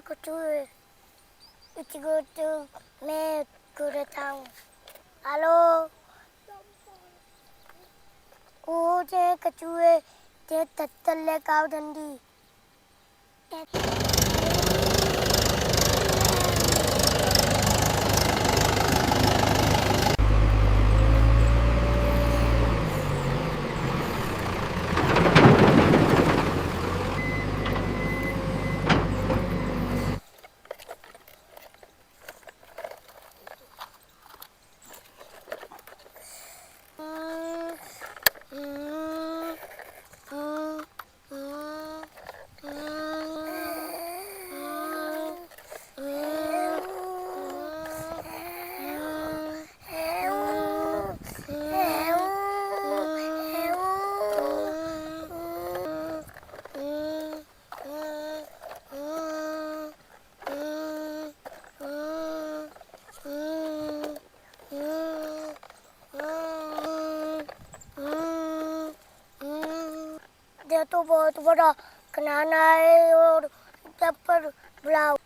कचुए Ichigo तो मैं करता हूँ हेलो ओ जे कचुए ते तत्तले काव दंडी ये तो बहुत बड़ा खनाना है और जब पर बुलाओ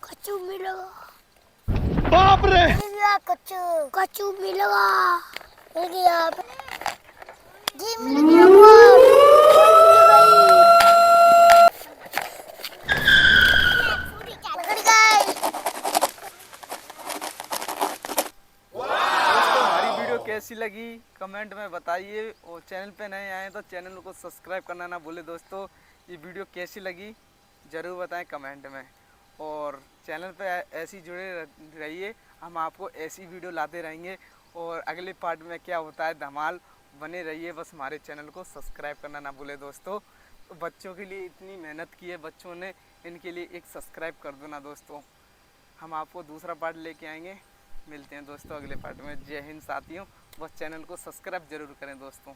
कचू मिलेगा बाप रे मिल गया कचू मिलेगा मिल गया जी मिल गया बॉल पकड़ गई दोस्तों हमारी वीडियो कैसी लगी कमेंट में बताइए और चैनल पे नए आए तो चैनल को सब्सक्राइब करना ना भूले दोस्तों। ये वीडियो कैसी लगी ज़रूर बताएं कमेंट में और चैनल पे ऐसी जुड़े रहिए, हम आपको ऐसी वीडियो लाते रहेंगे और अगले पार्ट में क्या होता है धमाल बने रहिए। बस हमारे चैनल को सब्सक्राइब करना ना भूले दोस्तों। तो बच्चों के लिए इतनी मेहनत की है बच्चों ने, इनके लिए एक सब्सक्राइब कर दो ना दोस्तों। हम आपको दूसरा पार्ट लेके आएंगे। मिलते हैं दोस्तों अगले पार्ट में। जय हिंद साथियों, बस चैनल को सब्सक्राइब जरूर करें दोस्तों।